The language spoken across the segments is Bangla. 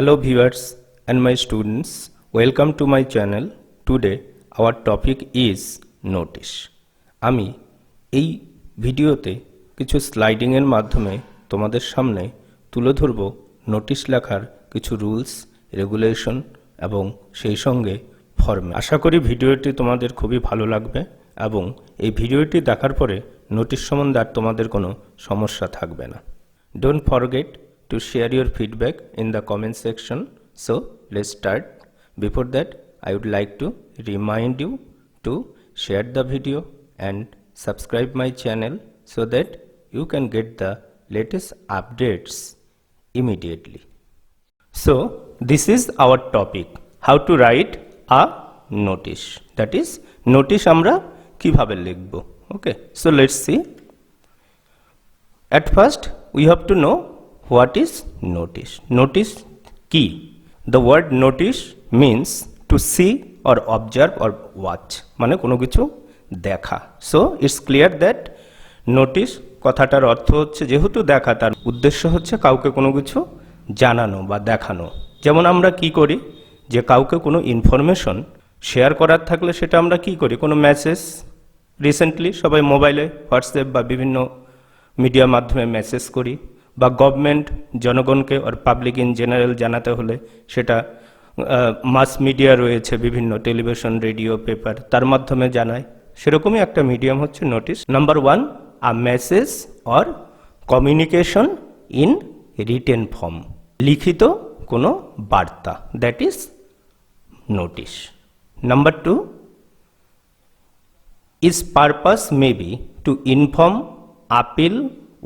Hello viewers and my students, welcome to my channel. Today our topic is notice. আমি এই ভিডিওতে কিছু স্লাইডিং এর মাধ্যমে তোমাদের সামনে তুলে ধরব নোটিশ লেখার কিছু রুলস, রেগুলেশন এবং সেই সঙ্গে ফর্মে। আশা করি ভিডিওটি তোমাদের খুবই ভালো লাগবে এবং এই ভিডিওটি দেখার পরে নোটিশ সম্বন্ধে আর তোমাদের কোনো সমস্যা থাকবে না। Don't forget to share your feedback in the comment section. So let's start. Before that, I would like to remind you to share the video and subscribe my channel so that you can get the latest updates immediately. So this is our topic, how to write a notice. That is notice আমরা কিভাবে লিখব। Okay, so let's see. At first we have to know what is notice. Notice key. The word notice means to see or observe or watch, মানে কোনো কিছু দেখা। So it's clear that notice কথাটার অর্থ হচ্ছে যেহেতু দেখা, তার উদ্দেশ্য হচ্ছে কাউকে কোনো কিছু জানানো বা দেখানো। যেমন আমরা কি করি, যে কাউকে কোনো ইনফরমেশন শেয়ার করার থাকলে সেটা আমরা কি করি, কোনো মেসেজ, রিসেন্টলি সবাই মোবাইলে হোয়াটসঅ্যাপ বা বিভিন্ন মিডিয়ার মাধ্যমে মেসেজ করি, বা গভর্নমেন্ট জনগণকে আর পাবলিক ইন জেনারেল জানাতে হলে সেটা মাস মিডিয়া রয়েছে, বিভিন্ন টেলিভিশন, রেডিও, পেপার, তার মাধ্যমে জানায়। সেরকমই একটা মিডিয়াম হচ্ছে notice. Number 1, a message or communication in written form, লিখিত কোনো বার্তা, that is notice. Number 2, is purpose may be to inform, appeal,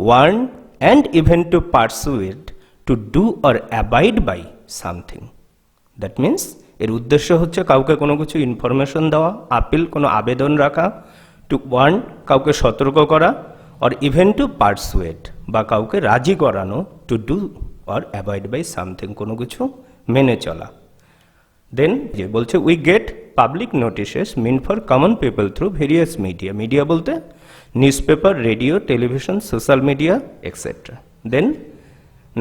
warn and even to persuade to do or abide by something. That means এর উদ্দেশ্য হচ্ছে কাউকে কোনো কিছু ইনফরমেশন দেওয়া, আপিল কোনো আবেদন রাখা, টু ওয়ার্ন কাউকে সতর্ক করা, or even to persuade বা কাউকে রাজি করানো, to do or abide by something কোনো কিছু মেনে চলা। দেন যে বলছে we get public notices mean for common people through various media. Media বলতে newspaper, radio, television, social media, etc. Then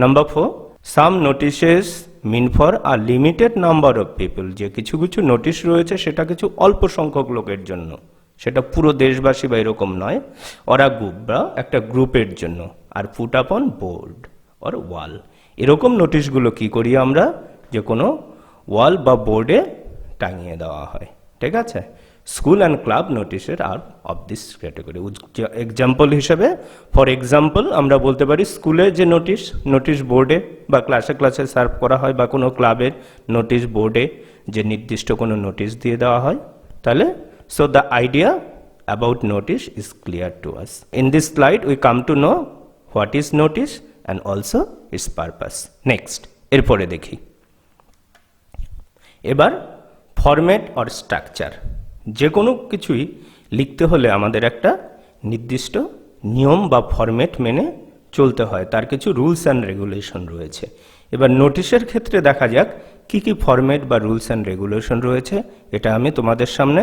number 4, some notices mean for a limited number of people. যে কিছু কিছু নোটিশ রয়েছে সেটা কিছু অল্প সংখ্যক লোকের জন্য, সেটা পুরো দেশবাসী বা এরকম নয়, ওরা গ্রুপ বা একটা গ্রুপের জন্য। আর পুট আপন বোর্ড অর ওয়াল, এরকম নোটিশগুলো কি করি আমরা, যে কোনো ওয়াল বা বোর্ডে টাঙিয়ে দেওয়া হয়। ঠিক আছে, স্কুল অ্যান্ড ক্লাব নোটিশের are of this category. Example হিসেবে, ফর এক্সাম্পল আমরা বলতে পারি স্কুলে যে নোটিশ বোর্ডে বা ক্লাসে ক্লাসে সার্ভ করা হয়, বা কোনো ক্লাবের নোটিশ বোর্ডে যে নির্দিষ্ট কোনো নোটিশ দিয়ে দেওয়া হয়। তাহলে so the idea about notice is clear to us. In this slide we come to know what is notice and also its purpose. Next, এরপরে দেখি এবার ফরম্যাট অর স্ট্রাকচার। যে কোনো কিছুই লিখতে হলে আমাদের একটা নির্দিষ্ট নিয়ম বা ফরম্যাট মেনে চলতে হয়, তার কিছু রুলস অ্যান্ড রেগুলেশন রয়েছে। এবার নোটিশের ক্ষেত্রে দেখা যাক কি কি ফরম্যাট বা রুলস অ্যান্ড রেগুলেশন রয়েছে। এটা আমি তোমাদের সামনে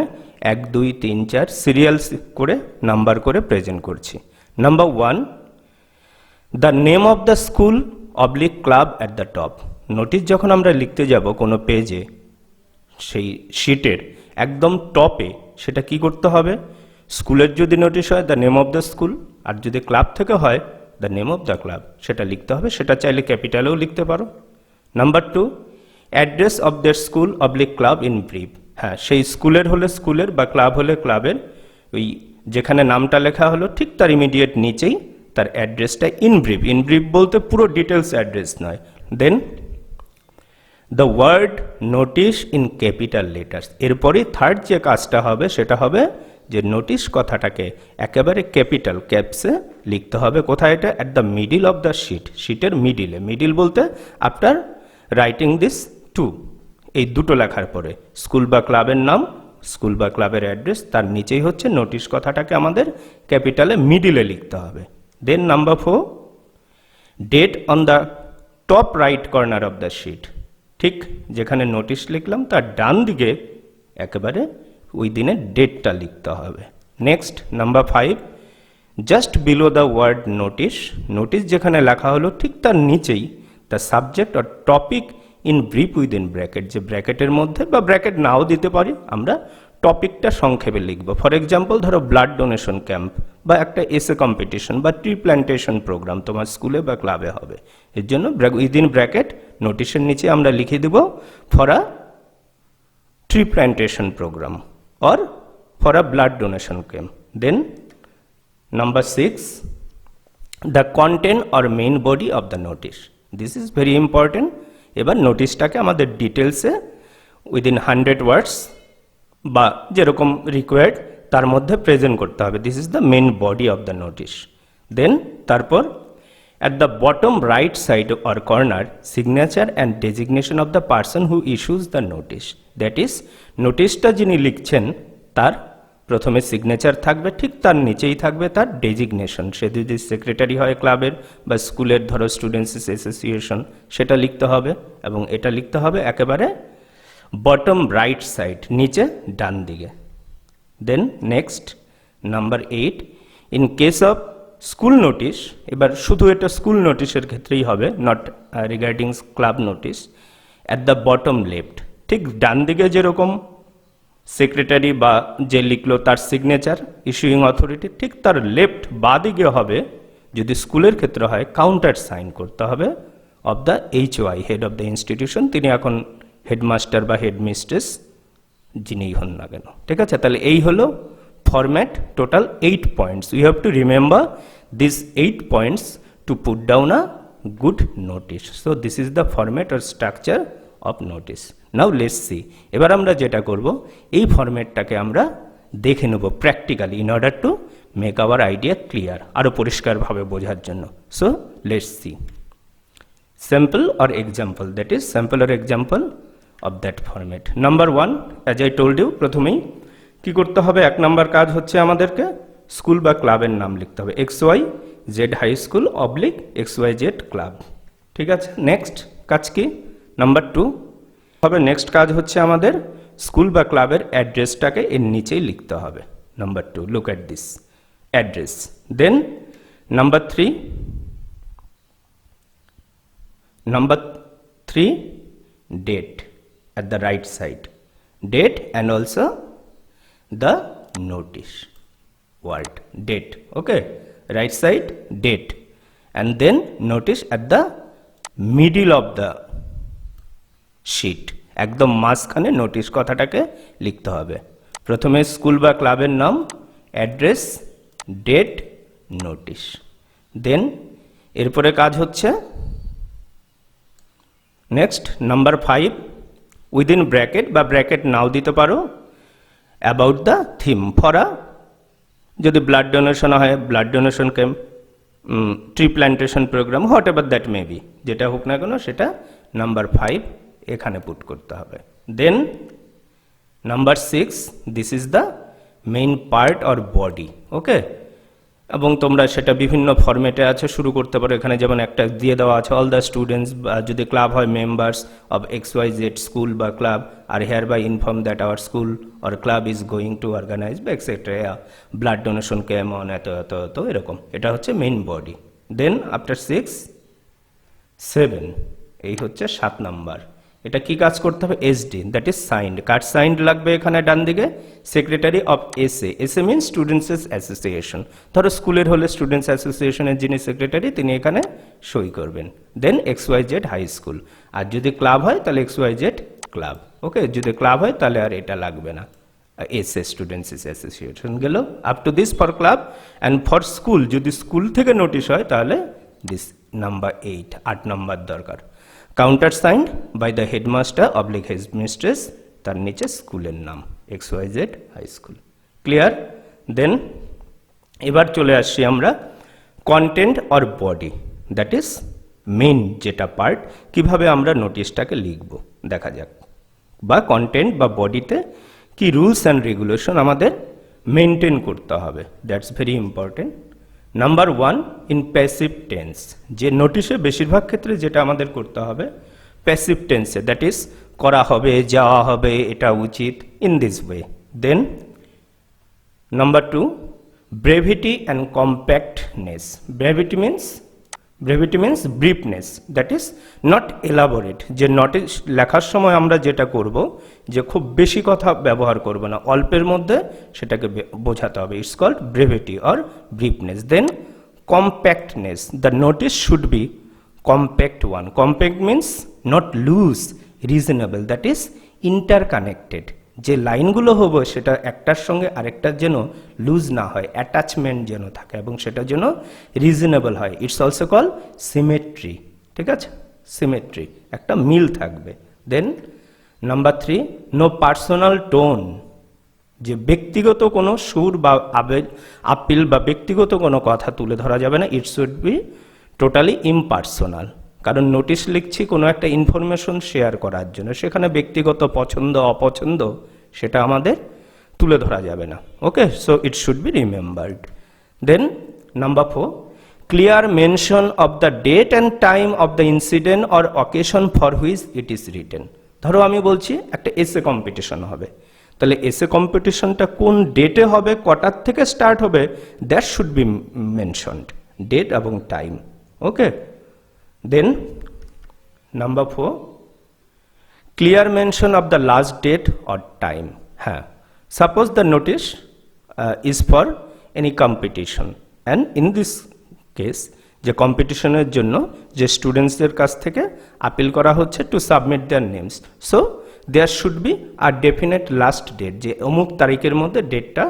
1, 2, 3, 4 সিরিয়াল করে নাম্বার করে প্রেজেন্ট করছি। Number 1, the name of the school oblique club at the top. Notice যখন আমরা লিখতে যাব কোনো পেজে, সেই শিটের একদম টপে সেটা কি করতে হবে, স্কুলের যদি নোটিশ হয় the name of the school, আর যদি ক্লাব থেকে হয় the name of the club, সেটা লিখতে হবে। সেটা চাইলে ক্যাপিটালেও লিখতে পারো। Number 2, address of the school oblique club in brief. হ্যাঁ, সেই স্কুলের হলে স্কুলের বা ক্লাব হলে ক্লাবের, ওই যেখানে নামটা লেখা হলো ঠিক তার ইমিডিয়েট নিচেই তার অ্যাড্রেসটা ইন ব্রিফ। ইন ব্রিফ বলতে পুরো ডিটেলস অ্যাড্রেস নয়। Then the word notice in capital letters. এরপরই থার্ড যে কাজটা হবে সেটা হবে যে নোটিশ কথাটাকে একেবারে ক্যাপিটাল ক্যাপসে লিখতে হবে। কোথায় এটা? At the middle of the sheet, শিটের মিডিলে। মিডিল বলতে আফটার রাইটিং দিস টু, এই দুটো লেখার পরে স্কুল বা ক্লাবের নাম, স্কুল বা ক্লাবের অ্যাড্রেস, তার নিচেই হচ্ছে নোটিশ কথাটাকে আমাদের ক্যাপিটালে মিডিলে লিখতে হবে। Then number 4, date on the top right corner of the sheet. ঠিক যেখানে নোটিশ লিখলাম তার ডান দিকে একেবারে ওই দিনের ডেটটা লিখতে হবে। Next number 5, just below the word notice. Notice যেখানে লেখা হলো ঠিক তার নিচেই the subject or topic in brief within bracket, যে ব্র্যাকেটের মধ্যে বা ব্র্যাকেট নাও দিতে পারি, আমরা টপিকটা সংক্ষেপে লিখব। ফর এক্সাম্পল ধরো ব্লাড ডোনেশন ক্যাম্প বা একটা এসে কম্পিটিশন বা ট্রি প্ল্যান্টেশন প্রোগ্রাম তোমার স্কুলে বা ক্লাবে হবে, এর জন্য উইদিন ব্র্যাকেট নোটিশের নিচে আমরা লিখে দেব for a tree plantation program or for a blood donation camp. Then number 6, the content or main body of the notice. This is very important. এবার নোটিশটাকে আমাদের ডিটেলসে উইদিন 100 ওয়ার্ডস বা যেরকম রিকোয়ার্ড তার মধ্যে প্রেজেন্ট করতে হবে। This is the main body of the notice. Then তারপর at the bottom right side or corner, signature and designation of the person who issues the notice. That is, নোটিশটা যিনি লিখছেন তার প্রথমে সিগনেচার থাকবে, ঠিক তার নিচেই থাকবে তার ডেজিগনেশন। সে যদি সেক্রেটারি হয় ক্লাবের বা স্কুলের, ধরো স্টুডেন্টস অ্যাসোসিয়েশন, সেটা লিখতে হবে। এবং এটা লিখতে হবে একেবারে বটম রাইট সাইড, নিচে ডান দিকে। Then next number 8, in case of school notice, এবার শুধু এটা স্কুল নোটিশের ক্ষেত্রেই হবে, not regarding club notice, at the bottom left, ঠিক ডান দিকে যেরকম সেক্রেটারি বা যে লিখলো তার সিগনেচার ইস্যুইং অথরিটি, ঠিক তার লেফট বা দিকে হবে, যদি স্কুলের ক্ষেত্রে হয়, কাউন্টার সাইন করতে হবে of the HOI, head of the institution. তিনি এখন হেডমাস্টার বা হেডমিস্ট্রেস যিনিই হন না কেন, ঠিক আছে? তাহলে এই হলো format, total 8 points. You have to remember these 8 points to put down a good notice. So this is the format or structure of notice. Now let's see. এবার আমরা যেটা করব, এই ফরম্যাটটাকে আমরা দেখে নেব practically in order to make our idea clear, আরো পরিষ্কারভাবে বোঝার জন্য। So let's see. Sample or example, that is sample or example of that format. Number 1, as I told you, প্রথমেই কি করতে হবে? 1 নম্বর কাজ হচ্ছে আমাদেরকে স্কুল বা ক্লাবের নাম লিখতে হবে, XYZ high school oblique XYZ club, ঠিক আছে? নেক্সট কাজ কি? নাম্বার 2 হবে, নেক্সট কাজ হচ্ছে আমাদের স্কুল বা ক্লাবের অ্যাড্রেসটাকে এর নিচেই লিখতে হবে। Number 2, look at this address. Then number 3, date at the right side, date and also the notice word, date, okay, right side date, and then notice at the middle of the sheet, একদম মাঝখানে নোটিশ কথাটাকে লিখতে হবে। প্রথমে স্কুল বা ক্লাবের নাম, অ্যাড্রেস, ডেট, নোটিশ। দেন এরপরে কাজ হচ্ছে নেক্সট নাম্বার 5, উইদিন ব্র্যাকেট বা ব্র্যাকেট নাও দিতে পারো, about the theme for a, যদি ব্লাড ডোনেশন হয় blood donation camp, tree plantation programme, whatever that may be, যেটা হোক না কেন সেটা নাম্বার 5 এখানে পুট করতে হবে। Then number 6, this is the main part or body, okay, এবং তোমরা সেটা বিভিন্ন ফরম্যাটে আছে শুরু করতে পারো। এখানে যেমন একটা দিয়ে দেওয়া আছে, অল দ্য স্টুডেন্টস, যদি ক্লাব হয় মেম্বার্স অফ XYZ স্কুল বা club are hereby inform that our school or club is going to organise বা extra blood donation camp on এত এত এত, এরকম। এটা হচ্ছে মেইন বডি। দেন আফটার 6, 7, এই হচ্ছে 7 নাম্বার। এটা কি কাজ করতে হবে? SD, that is signed. Car signed লাগবে এখানে ডান দিকে? Secretary of SA। SA means students association. ধরো স্কুলের হলে স্টুডেন্টস অ্যাসোসিয়েশনের যিনি সেক্রেটারি তিনি এখানে সই করবেন। দেন XYZ হাই স্কুল। আর যদি ক্লাব হয় তাহলে XYZ ক্লাব, ওকে। যদি ক্লাব হয় তাহলে আর এটা লাগবে না, SA স্টুডেন্টস অ্যাসোসিয়েশন গেল। Up to this for club. And for school, যদি স্কুল থেকে নোটিশ হয় তাহলে দিস নাম্বার 8 নম্বর দরকার। Counter signed by the headmaster oblique headmistress, তার নিচে স্কুলের নাম XYZ high school. Clear? Then এবার চলে আসছি আমরা content or body, that is main যেটা পার্ট, কিভাবে আমরা নোটিশটাকে লিখব দেখা যাক, বা কন্টেন্ট বা বডিতে কি রুলস অ্যান্ড রেগুলেশন আমাদের মেনটেন করতে হবে, that's very important. Number 1, in passive tense, যে নোটিশে বেশিরভাগ ক্ষেত্রে যেটা আমাদের করতে হবে প্যাসিভ টেন্সে, দ্যাট ইজ করা হবে, যাওয়া হবে, এটা উচিত, in this way. Then number 2, brevity and compactness. Brevity means brevity means briefness, that is not elaborate. যে নোটিশ লেখার সময় আমরা যেটা করব, যে খুব বেশি কথা ব্যবহার করব না, অল্পের মধ্যে সেটাকে বোঝাতে হবে। It's called brevity or briefness. Then compactness, the notice should be compact one. Compact means not loose, reasonable, that is interconnected. যে লাইনগুলো হবে সেটা একটার সঙ্গে আরেকটার যেন লুজ না হয়, অ্যাটাচমেন্ট যেন থাকে এবং সেটা যেন রিজনেবল হয়। ইটস অলসো কল সিমেট্রি, ঠিক আছে, সিমেট্রি, একটা মিল থাকবে। Then number 3, no personal tone, যে ব্যক্তিগত কোনো সুর বা আপিল বা ব্যক্তিগত কোনো কথা তুলে ধরা যাবে না। ইট শুড বি টোটালি ইমপার্সোনাল, কারণ নোটিশ লিখছি কোনো একটা ইনফরমেশন শেয়ার করার জন্য, সেখানে ব্যক্তিগত পছন্দ অপছন্দ সেটা আমাদের তুলে ধরা যাবে না। Okay, so it should be remembered. Then number 4, clear mention of the date and time of the incident or occasion for which it is written. ধরো আমি বলছি একটা এসে কম্পিটিশন হবে, তাহলে এসে কম্পিটিশনটা কোন ডেটে হবে, কটার থেকে স্টার্ট হবে, that should be mentioned, date এবং time. Okay, then number 4, clear mention of the last date or time. হ্যাঁ, suppose the notice is for any competition and in this case যে কম্পিটিশনের জন্য যে স্টুডেন্টসদের কাছ থেকে আপিল করা হচ্ছে to submit their names, so there should be a definite last date, যে অমুক তারিখের মধ্যে ডেটটা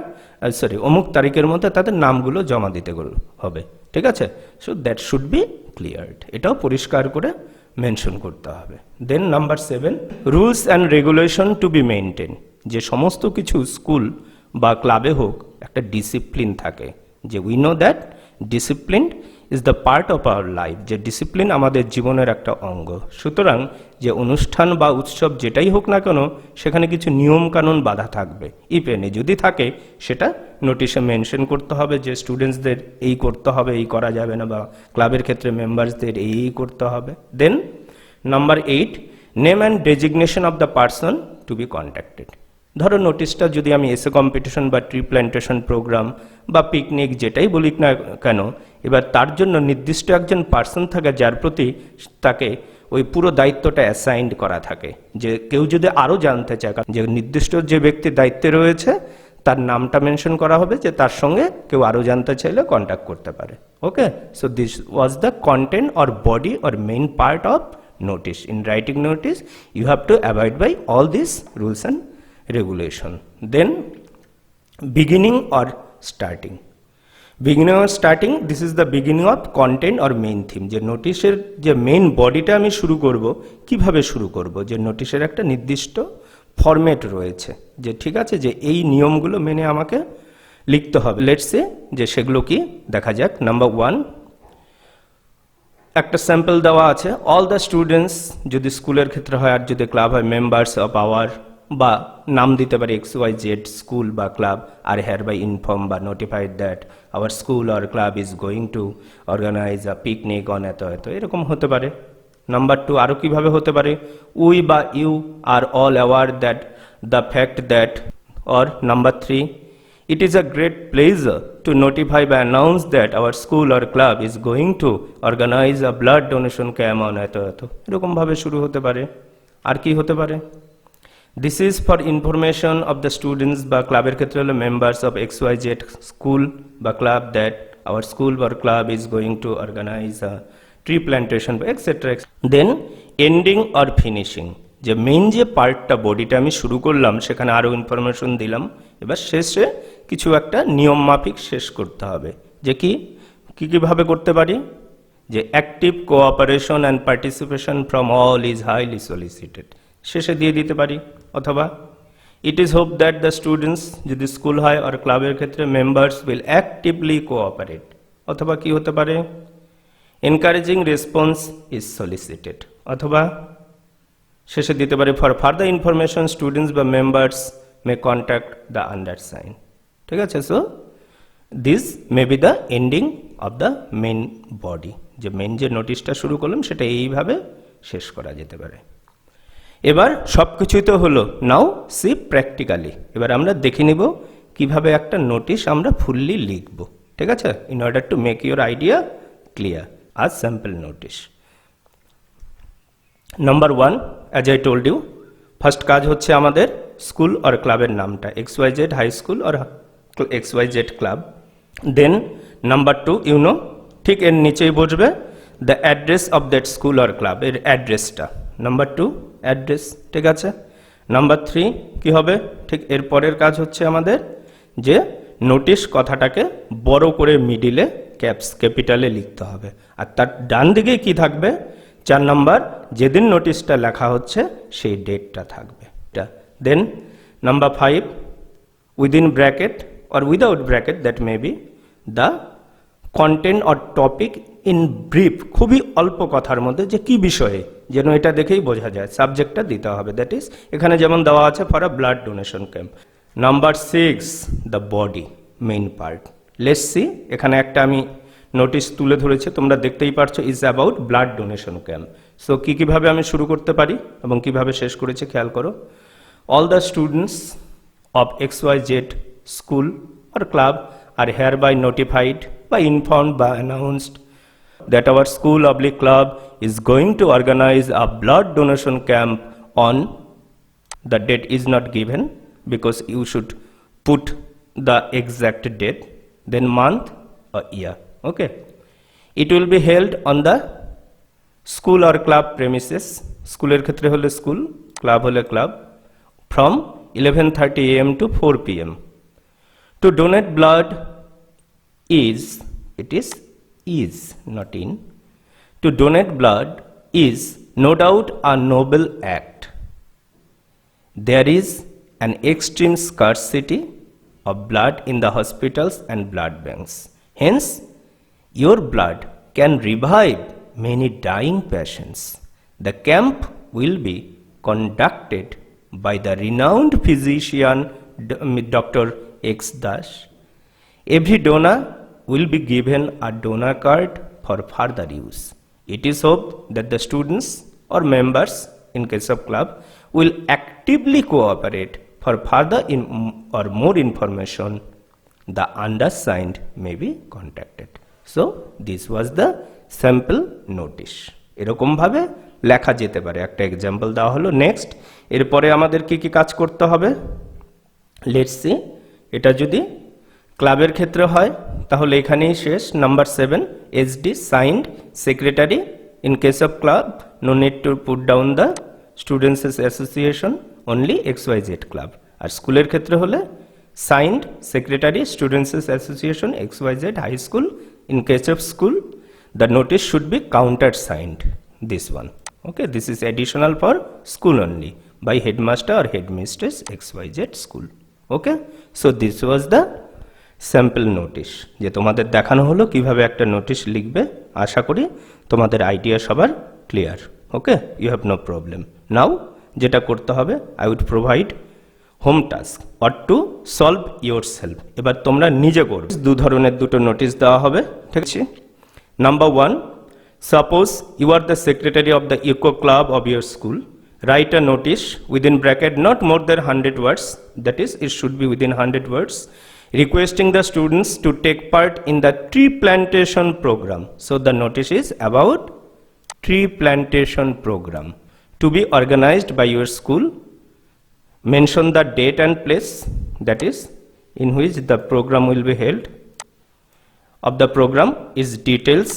অমুক তারিখের মধ্যে তাদের নামগুলো জমা দিতে হবে, ঠিক আছে। So that should be cleared, এটাও পরিষ্কার করে মেনশন করতে হবে। Then number 7, rules and regulation to be maintain, যে সমস্ত কিছু স্কুল বা ক্লাবে হোক একটা ডিসিপ্লিন থাকে, যে we know that discipline is the part of our life, যে ডিসিপ্লিন আমাদের জীবনের একটা অঙ্গ। সুতরাং যে অনুষ্ঠান বা উৎসব যেটাই হোক না কেন সেখানে কিছু নিয়ম কানুন বাধা থাকবে, ইফ এনি, যদি থাকে সেটা নোটিশে মেনশন করতে হবে, যে স্টুডেন্টসদের এই করতে হবে, এই করা যাবে না, বা ক্লাবের ক্ষেত্রে মেম্বার্সদের এই করতে হবে। Then number 8, name and designation of the person to be contacted. ধরো নোটিশটা যদি আমি এসে কম্পিটিশন বা ট্রি প্ল্যান্টেশন প্রোগ্রাম বা পিকনিক যেটাই বলি না কেন, এবার তার জন্য নির্দিষ্ট একজন পার্সন থাকে যার প্রতি তাকে ওই পুরো দায়িত্বটা অ্যাসাইন্ড করা থাকে, যে কেউ যদি আরও জানতে চায়, যে নির্দিষ্ট যে ব্যক্তির দায়িত্বে রয়েছে তার নামটা মেনশন করা হবে, যে তার সঙ্গে কেউ আরও জানতে চাইলে কন্ট্যাক্ট করতে পারে। Okay, so this was the content or body or main part of notice. In writing notice you have to avoid by all this rules and regulation. Then beginning or starting. Beginning or starting, this is the beginning of content or main theme. যে নোটিশের যে মেইন বডিটা আমি শুরু করব, কিভাবে শুরু করব, যে নোটিশের একটা নির্দিষ্ট ফরম্যাট রয়েছে, যে ঠিক আছে যে এই নিয়মগুলো মেনে আমাকে লিখতে হবে। লেটস সে যে সেগুলো কি দেখা যাক। নাম্বার 1, একটা স্যাম্পল দেওয়া আছে, অল দ্য স্টুডেন্টস যদি স্কুলের ক্ষেত্রে হয়, আর যদি ক্লাব হয়, মেম্বার্স অফ আওয়ার, বা নাম দিতে পারি XYZ স্কুল বা club, are hereby inform বা notified that our school or club is going to organise a picnic on এত এত, এরকম হতে পারে। নাম্বার 2, আরও কীভাবে হতে পারে, উই বা you are all aware that the fact that, or number 3, it is a great pleasure to notify বা announce that our school or club is going to organise a blood donation camp on এত এত, এরকমভাবে শুরু হতে পারে। আর কি হতে পারে, this is for information of the students বা ক্লাবের ক্ষেত্রে হলো মেম্বার্স অফ XYZ স্কুল বা club that our school or club is going to organize a tree plantation etc. Then ending or finishing, যে মেইন যে পার্টটা বডিটা আমি শুরু করলাম সেখানে আরও ইনফরমেশন দিলাম, এবার শেষে কিছু একটা নিয়ম মাফিক শেষ করতে হবে, যে কীভাবে করতে পারি, যে active cooperation and participation from all is highly সলিসিটেড, শেষে দিয়ে দিতে পারি। অথবা it is hope that the students যদি স্কুল হয় আর ক্লাবের ক্ষেত্রে মেম্বার্স উইল অ্যাক্টিভলি কোঅপারেট, অথবা কি হতে পারে, এনকারেজিং রেসপন্স ইজ সলিসিটেড, অথবা শেষে দিতে পারি ফর ফার্দার ইনফরমেশন স্টুডেন্টস বা members May contact the undersign, ঠিক আছে। So this may be the ending of the main body, যে মেইন যে নোটিশটা শুরু করলাম সেটা এইভাবে শেষ করা যেতে পারে। এবার সব কিছুই তো হলো, নাও সি প্র্যাকটিক্যালি, এবার আমরা দেখে নিব কিভাবে একটা নোটিশ আমরা ফুললি লিখব, ঠিক আছে, in order to make your idea clear. as sample notice. Number 1, as I told you, first কাজ হচ্ছে আমাদের স্কুল or ক্লাবের নামটা, XYZ high school or XYZ club. Then number 2, you know, ঠিক এর নিচেই বসবে the address of that school or club, এর অ্যাড্রেসটা। নাম্বার 2, অ্যাড্রেস, ঠিক আছে। নাম্বার 3 কি হবে, ঠিক এর পরের কাজ হচ্ছে আমাদের যে নোটিশ কথাটাকে বড় করে মিডিলে ক্যাপিটালে লিখতে হবে, আর তার ডান দিকে কি থাকবে, 4 নাম্বার যেদিন নোটিশটা লেখা হচ্ছে সেই ডেটটা থাকবে। Then number 5, within bracket or without bracket, that may be the content or topic in brief, খুবই অল্প কথার মধ্যে যে কি বিষয়ে, যেন এটা দেখেই বোঝা যায়, সাবজেক্টটা দিতে হবে। দ্যাট ইজ এখানে যেমন দেওয়া আছে for a blood donation camp. Number 6, the body, main part. Let's see, এখানে একটা আমি নোটিশ তুলে ধরেছি, তোমরা দেখতেই পারছো, is about blood donation camp. So কিভাবে আমি শুরু করতে পারি এবং কিভাবে শেষ করেছি খেয়াল করো। All the students of XYZ school or club are hereby notified by informed by announced that our school oblique club is going to organize a blood donation camp on, the date is not given because you should put the exact date, then month or year. Okay, it will be held on the school or club premises, স্কুলের ক্ষেত্রে হলে স্কুল, ক্লাব হলে club, from 11:30 AM to 4 PM. To donate blood is, it is not in, to donate blood is no doubt a noble act. There is an extreme scarcity of blood in the hospitals and blood banks. Hence, your blood can revive many dying patients. The camp will be conducted by the renowned physician Dr. X. Dash. Every donor will be given a donor card for further use. It is hoped that the students or members, in case of club, will actively cooperate for further or more information. The undersigned may be contacted. So, this was the sample notice. এরকম ভাবে লেখা যেতে পারে, একটা এক্সাম্পল দেওয়া হলো। নেক্সট, এরপরে আমাদের কি কি কাজ করতে হবে, লেটস সি। এটা যদি ক্লাবের ক্ষেত্রে হয় তাহলে এখানেই শেষ। Number 7, SD signed secretary. In case of club, no need to put down the students association, only XYZ club. আর স্কুলের ক্ষেত্রে হলে signed secretary students association XYZ high school. In case of school, the notice should be countersigned, this one. Okay, this is additional for school only, by headmaster or headmistress XYZ school. Okay, so this was the sample notice, যে তোমাদের দেখানো হলো কিভাবে একটা নোটিশ লিখবে। আশা করি তোমাদের আইডিয়া সবার clear. Okay, you have no problem. Now যেটা করতে হবে, I would provide home task or to solve your self. এবার তোমরা নিজে করবে। দু ধরনের দুটো নোটিশ দেওয়া হবে, ঠিক আছে। Number 1, suppose you are the secretary of the eco club of your school. Write a notice within bracket, not more than 100 words, that is, it should be within 100 words, requesting the students to take part in the tree plantation program. So the notice is about tree plantation program to be organized by your school. Mention the date and place, that is, in which the program will be held. Of the program is details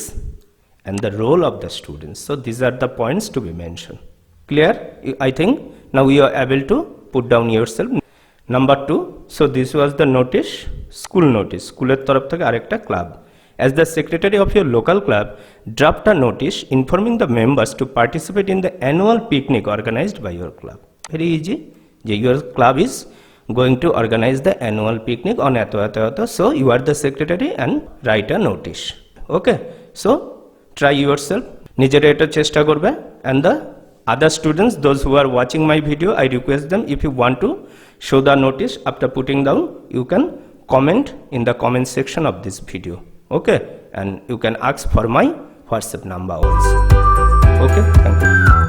and the role of the students. So these are the points to be mentioned. Clear? I think now you are able to put down yourself. Number 2, so this was the notice, school notice, স্কুলের তরফ থেকে আরেকটা club. As the secretary of your local club, draft a notice informing the members to participate in the annual picnic organized by your club. Very easy. Your club is going to organize the annual picnic on eto. So you are the secretary and write a notice. Okay, so try yourself, নিজেরা এটা চেষ্টা করবে। and the other students, those who are watching my video, I request them, if you want to show the notice after putting down, you can comment in the comment section of this video. Okay, and you can ask for my WhatsApp number also. Okay, thank you.